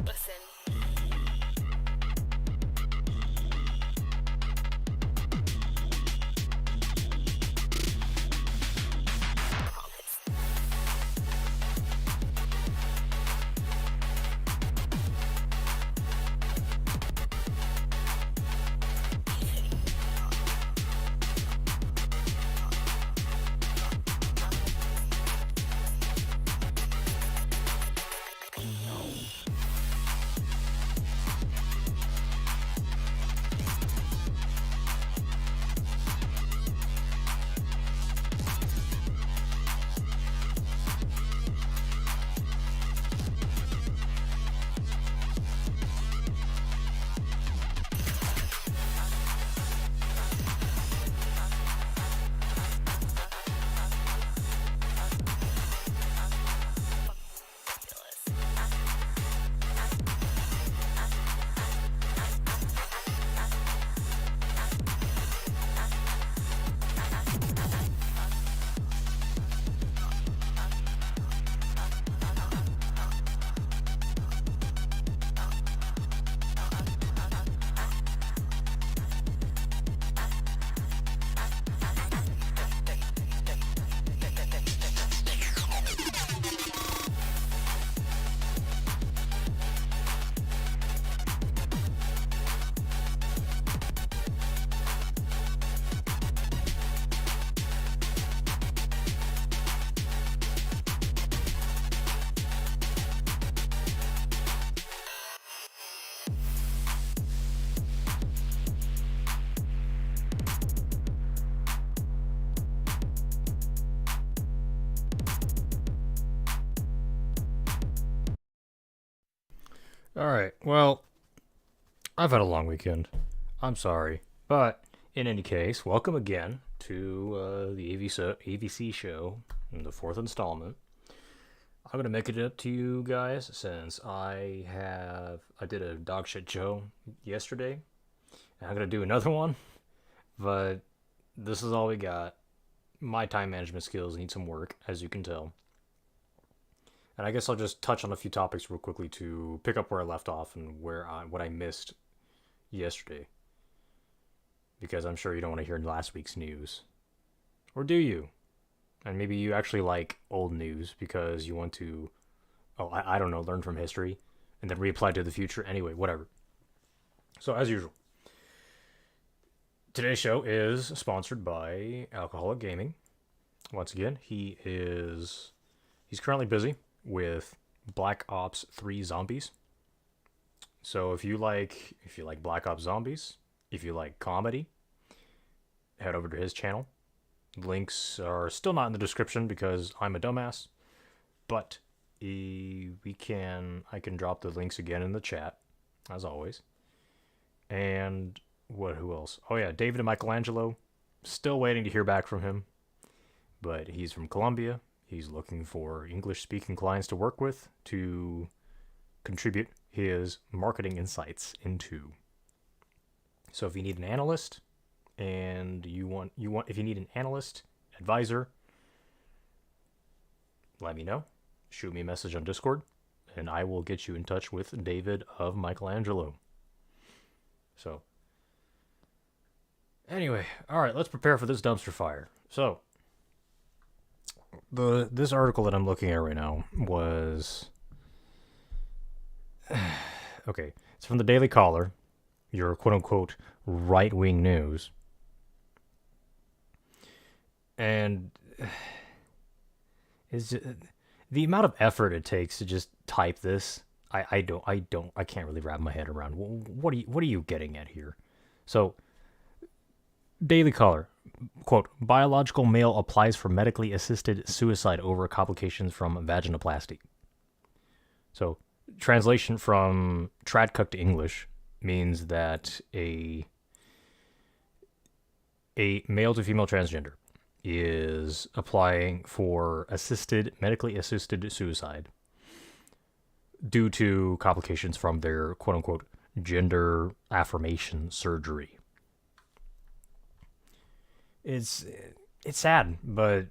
Listen. Alright, well, I've had a long weekend. I'm sorry. But, in any case, welcome again to the AVC Show, the fourth installment. I'm going to make it up to you guys since I did a dog shit show yesterday. And I'm going to do another one, but this is all we got. My time management skills need some work, as you can tell. And I guess I'll just touch on a few topics real quickly to pick up where I left off and what I missed yesterday. Because I'm sure you don't want to hear last week's news. Or do you? And maybe you actually like old news because you want to, I don't know, learn from history and then reapply to the future. Anyway, whatever. So, as usual, today's show is sponsored by Alcoholic Gaming. Once again, he's currently busy with Black Ops 3 Zombies. So if you like Black Ops Zombies, if you like comedy, head over to his channel. Links are still not in the description because I'm a dumbass, but I can drop the links again in the chat as always. And who else? Oh yeah, David and Michelangelo. Still waiting to hear back from him, but he's from Colombia. He's looking for English-speaking clients to work with to contribute his marketing insights into. So if you need an analyst, and if you need an analyst, advisor, let me know. Shoot me a message on Discord, and I will get you in touch with David of Michelangelo. So, anyway, all right, let's prepare for this dumpster fire. So, this article that I'm looking at right now was okay. It's from the Daily Caller, your quote unquote right wing news, and it's just, the amount of effort it takes to just type this. I can't really wrap my head around. What are you getting at here? So, Daily Caller. Quote, biological male applies for medically assisted suicide over complications from vaginoplasty. So, translation from Tradcook to English means that a male to female transgender is applying for medically assisted suicide due to complications from their quote unquote gender affirmation surgery. It's sad, but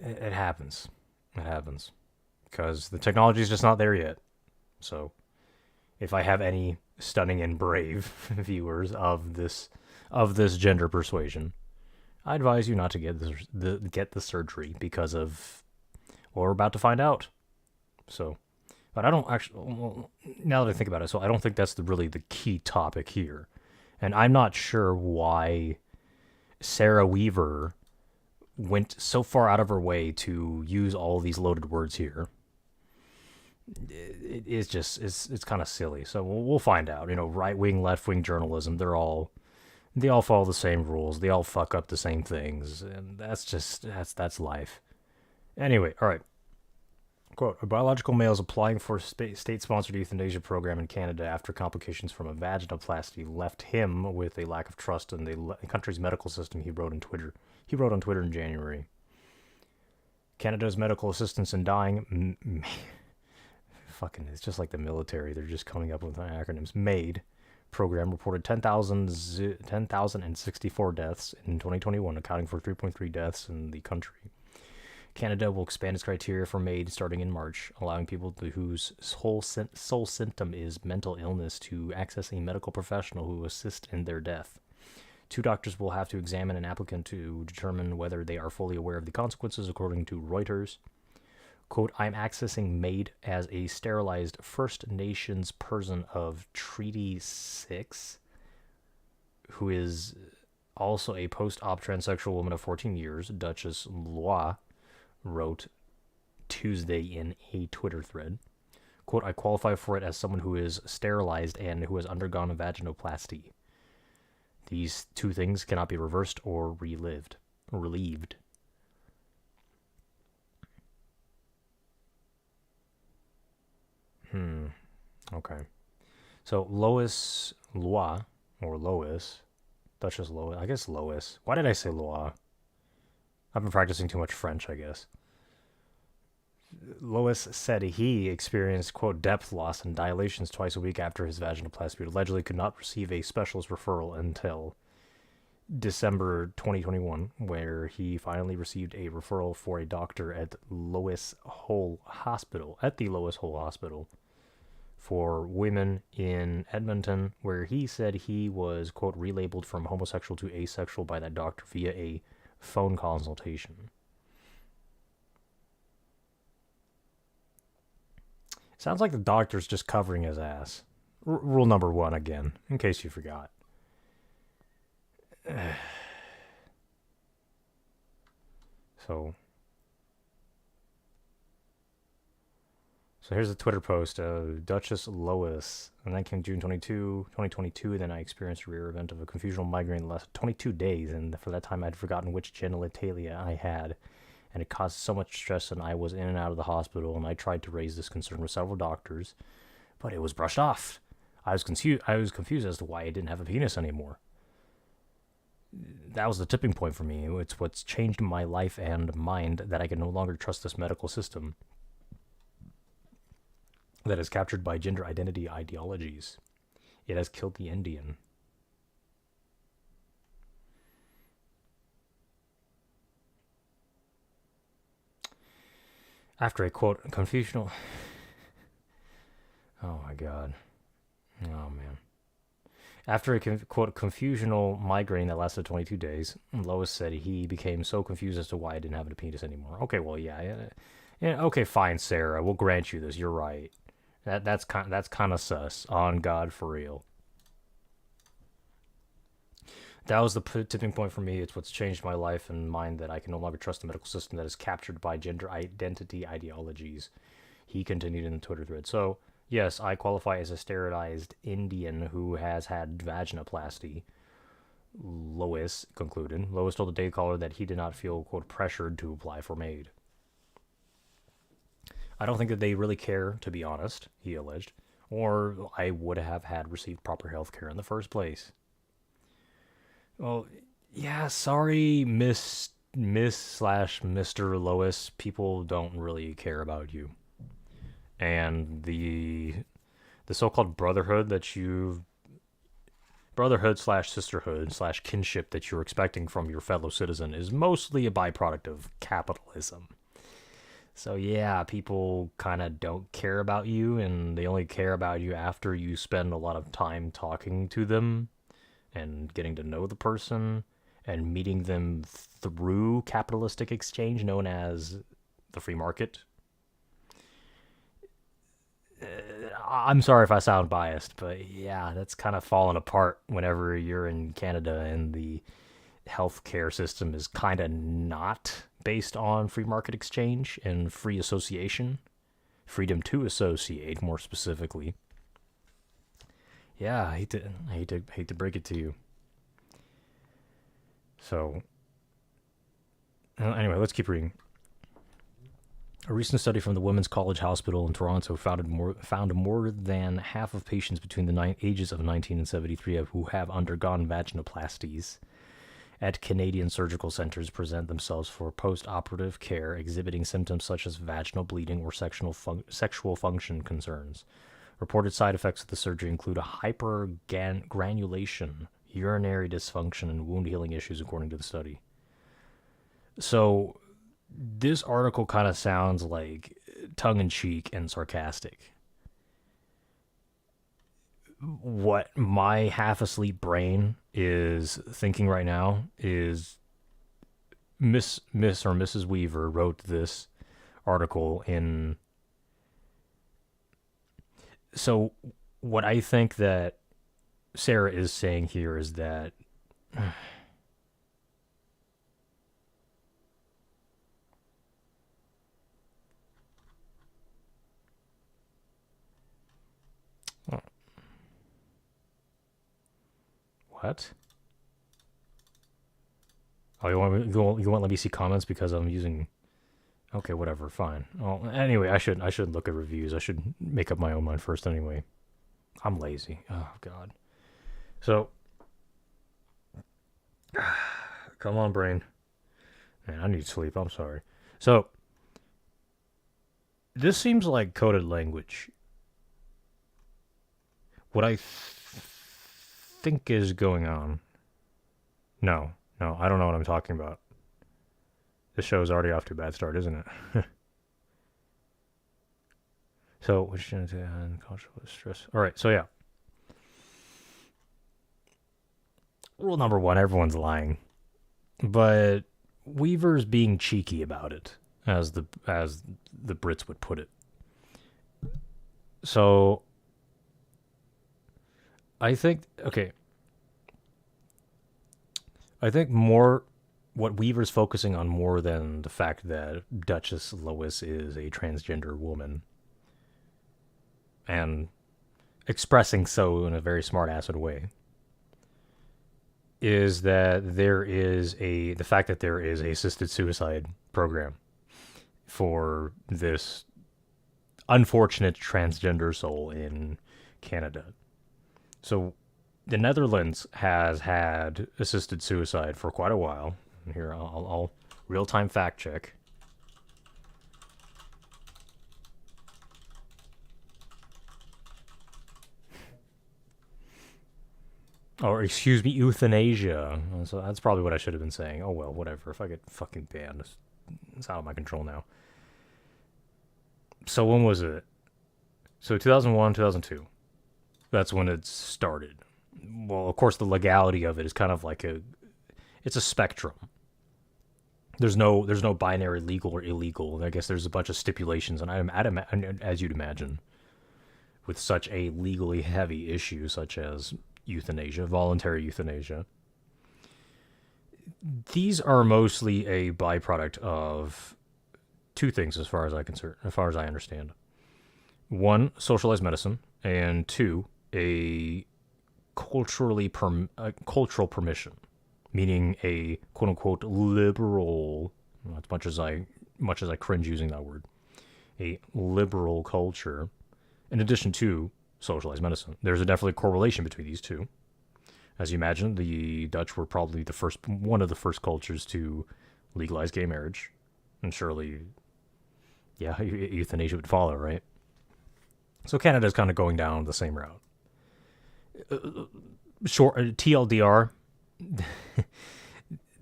it happens. It happens because the technology is just not there yet. So if I have any stunning and brave viewers of this gender persuasion, I advise you not to get the surgery because of what we're about to find out. So, but I don't actually. Well, now that I think about it, so I don't think that's really the key topic here, and I'm not sure why Sarah Weaver went so far out of her way to use all of these loaded words here. It's just it's kind of silly. So we'll find out. Right wing, left wing journalism, they all follow the same rules. They all fuck up the same things, and that's life. Anyway, all right. Quote, a biological male is applying for a state-sponsored euthanasia program in Canada after complications from a vaginoplasty left him with a lack of trust in the country's medical system, he wrote on Twitter. He wrote on Twitter in January. Canada's medical assistance in dying... fucking, it's just like the military. They're just coming up with acronyms. MAID program reported 10,064 deaths in 2021, accounting for 3.3 deaths in the country. Canada will expand its criteria for MAID starting in March, allowing people whose sole symptom is mental illness to access a medical professional who will assist in their death. 2 doctors will have to examine an applicant to determine whether they are fully aware of the consequences, according to Reuters. Quote, I'm accessing MAID as a sterilized First Nations person of Treaty 6, who is also a post-op transsexual woman of 14 years, Duchess Lois wrote Tuesday in a Twitter thread. Quote, I qualify for it as someone who is sterilized and who has undergone a vaginoplasty. These 2 things cannot be reversed or relieved. Okay. So Lois, Duchess Lois, I guess Lois. Why did I say Lois? I've been practicing too much French, I guess. Lois said he experienced, quote, depth loss and dilations twice a week after his vaginoplasty, but allegedly could not receive a specialist referral until December 2021, where he finally received a referral for a doctor at the Lois Hole Hospital for women in Edmonton, where he said he was, quote, relabeled from homosexual to asexual by that doctor via a phone consultation. Sounds like the doctor's just covering his ass. Rule number 1 again, in case you forgot. So here's a Twitter post. Duchess Lois. And that came June 2022. Then I experienced a rare event of a confusional migraine that lasted 22 days. And for that time, I'd forgotten which genitalia I had. And it caused so much stress, and I was in and out of the hospital. And I tried to raise this concern with several doctors, but it was brushed off. I was confused as to why I didn't have a penis anymore. That was the tipping point for me. It's what's changed my life and mind, that I can no longer trust this medical system that is captured by gender identity ideologies. It has killed the Indian. After a, quote, confusional... Oh, my God. Oh, man. After a, quote, confusional migraine that lasted 22 days, Lois said he became so confused as to why I didn't have a penis anymore. Okay, well, yeah. Okay, fine, Sarah. We'll grant you this. You're right. That's kind of sus. On God, for real. That was the tipping point for me. It's what's changed my life and mind, that I can no longer trust the medical system that is captured by gender identity ideologies. He continued in the Twitter thread. So, yes, I qualify as a sterilized Indian who has had vaginoplasty. Lois concluded. Lois told the Day Caller that he did not feel, quote, pressured to apply for MAID. I don't think that they really care, to be honest, he alleged, or I would have had received proper health care in the first place. Well, yeah, sorry, Miss/Mr. Lois. People don't really care about you. And the so-called brotherhood/sisterhood/kinship that you're expecting from your fellow citizen is mostly a byproduct of capitalism. So yeah, people kind of don't care about you, and they only care about you after you spend a lot of time talking to them and getting to know the person and meeting them through capitalistic exchange known as the free market. I'm sorry if I sound biased, but yeah, that's kind of fallen apart whenever you're in Canada and the healthcare system is kind of not based on free market exchange and free association, freedom to associate more specifically. Yeah, I hate to break it to you. So anyway, let's keep reading. A recent study from the Women's College Hospital in Toronto found more than half of patients between the ages of 19 and 73 who have undergone vaginoplasties at Canadian surgical centers present themselves for post-operative care exhibiting symptoms such as vaginal bleeding or sexual function concerns. Reported side effects of the surgery include a hypergranulation, urinary dysfunction, and wound healing issues, according to the study. So, this article kind of sounds like tongue in cheek and sarcastic. What my half asleep brain is thinking right now is Miss or Mrs. Weaver wrote this article in. So, what I think that Sarah is saying here is that what? Oh, you won't let me see comments because I'm using. Okay, whatever, fine. Well, anyway, I should look at reviews. I should make up my own mind first. Anyway, I'm lazy. Oh God. So, come on, brain. Man, I need sleep. I'm sorry. So, this seems like coded language. What I think is going on. No, no, I don't know what I'm talking about. This show is already off to a bad start, isn't it? So, which cultural stress. All right, so yeah. Rule number one: everyone's lying, but Weaver's being cheeky about it, as the Brits would put it. So, I think okay. I think more what Weaver's focusing on more than the fact that Duchess Lois is a transgender woman and expressing so in a very smart assed way is that there is the fact that there is a assisted suicide program for this unfortunate transgender soul in Canada. So the Netherlands has had assisted suicide for quite a while. Here, I'll real time fact check. Or, excuse me, euthanasia. So that's probably what I should have been saying. Oh well, whatever. If I get fucking banned, it's out of my control now. So when was it? So 2001, 2002. That's when it started. Well, of course, the legality of it is kind of like it's a spectrum. There's no binary legal or illegal. I guess there's a bunch of stipulations, and as you'd imagine, with such a legally heavy issue such as euthanasia, voluntary euthanasia, these are mostly a byproduct of two things, as far as I understand. One, socialized medicine, and two, a cultural permission, meaning a quote unquote liberal. As much as I cringe using that word, a liberal culture, in addition to socialized medicine. There's a definitely correlation between these two. As you imagine, the Dutch were probably one of the first cultures to legalize gay marriage, and surely, yeah, euthanasia would follow, right? So Canada's kind of going down the same route. Short TLDR,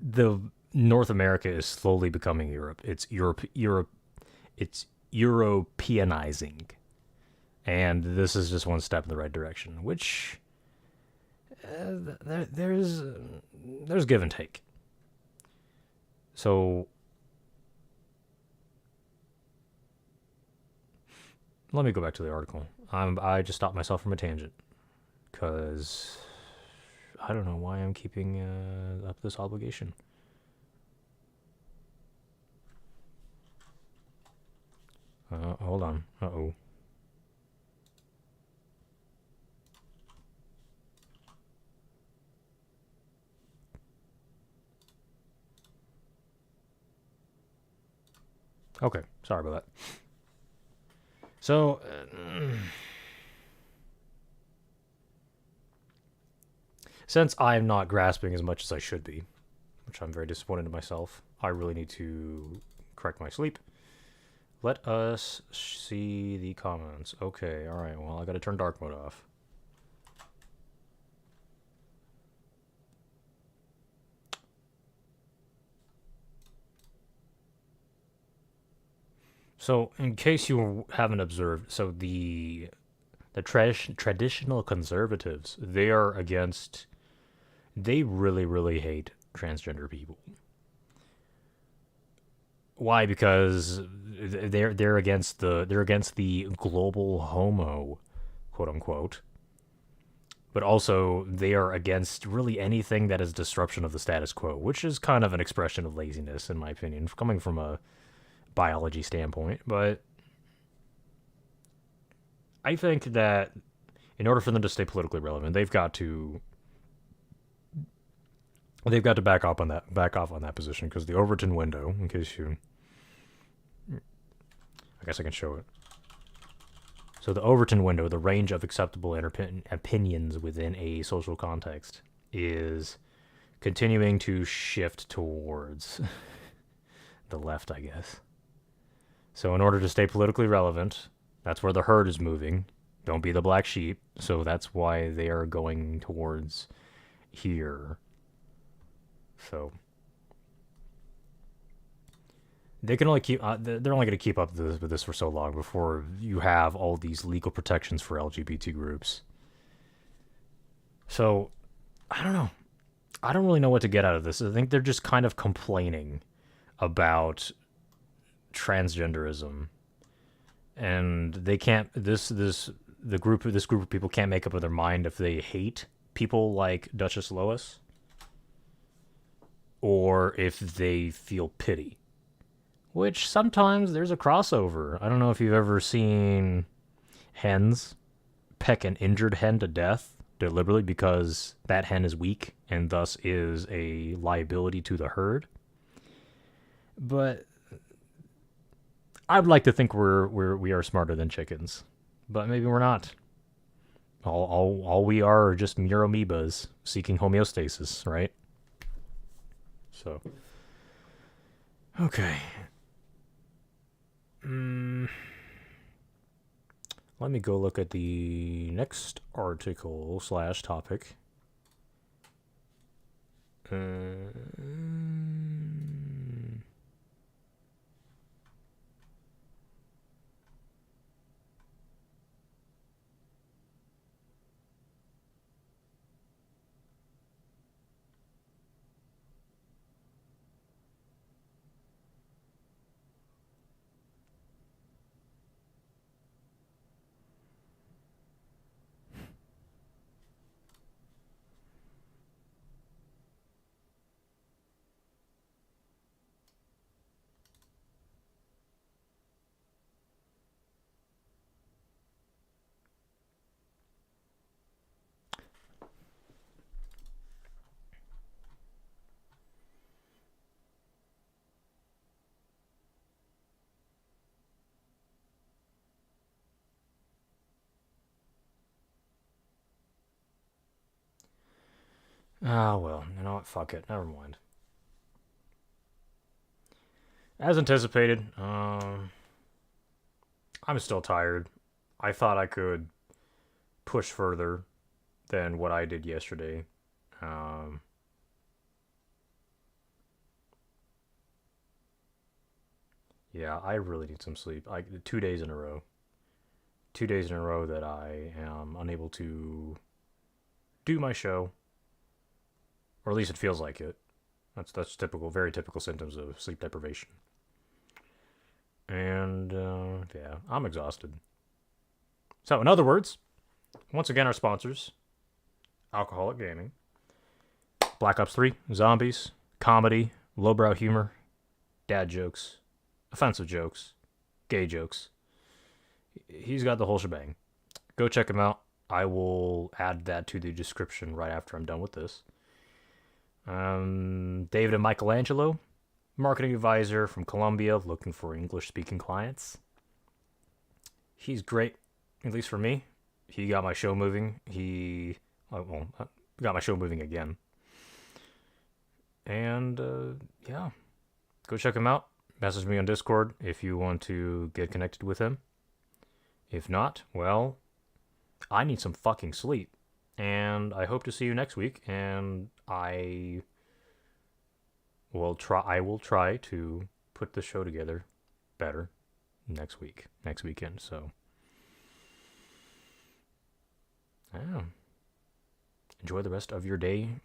the North America is slowly becoming Europe. It's Europe. It's Europeanizing. And this is just one step in the right direction, which there's give and take. So let me go back to the article. I just stopped myself from a tangent because I don't know why I'm keeping up this obligation. Hold on. Uh-oh. Okay, sorry about that. So, since I'm not grasping as much as I should be, which I'm very disappointed in myself, I really need to correct my sleep. Let us see the comments. Okay, alright, well, I gotta turn dark mode off. So, in case you haven't observed, so the traditional conservatives, they really hate transgender people. Why? Because they're against the global homo, quote unquote. But also they are against really anything that is disruption of the status quo, which is kind of an expression of laziness, in my opinion, coming from a biology standpoint. But I think that in order for them to stay politically relevant, they've got to back off on that position, because the Overton window, in case you, I guess I can show it. So the Overton window, the range of acceptable opinions within a social context, is continuing to shift towards the left, I guess. So in order to stay politically relevant, that's where the herd is moving. Don't be the black sheep. So that's why they are going towards here. So they can only keep. They're only going to keep up with this for so long before you have all these legal protections for LGBT groups. So I don't know. I don't really know what to get out of this. I think they're just kind of complaining about transgenderism, and they can't. This group of people can't make up their mind if they hate people like Duchess Lois, or if they feel pity. Which sometimes there's a crossover. I don't know if you've ever seen hens peck an injured hen to death deliberately because that hen is weak and thus is a liability to the herd. But I'd like to think we are smarter than chickens, but maybe we're not. All we are just mere amoebas seeking homeostasis, right? So, okay. Let me go look at the next article / topic. Ah, well, you know what? Fuck it. Never mind. As anticipated, I'm still tired. I thought I could push further than what I did yesterday. Um, Yeah, I really need some sleep. 2 days in a row. 2 days in a row that I am unable to do my show, or at least it feels like it. That's typical, very typical symptoms of sleep deprivation. And yeah, I'm exhausted. So, in other words, once again, our sponsors: Alcoholic Gaming, Black Ops 3, Zombies, comedy, lowbrow humor, dad jokes, offensive jokes, gay jokes. He's got the whole shebang. Go check him out. I will add that to the description right after I'm done with this. David and Michelangelo, marketing advisor from Colombia, looking for English-speaking clients. He's great, at least for me. He got my show moving. Got my show moving again. And yeah, go check him out. Message me on Discord if you want to get connected with him. If not, well, I need some fucking sleep. And I hope to see you next week. And I will try to put the show together better next weekend. So, yeah. Enjoy the rest of your day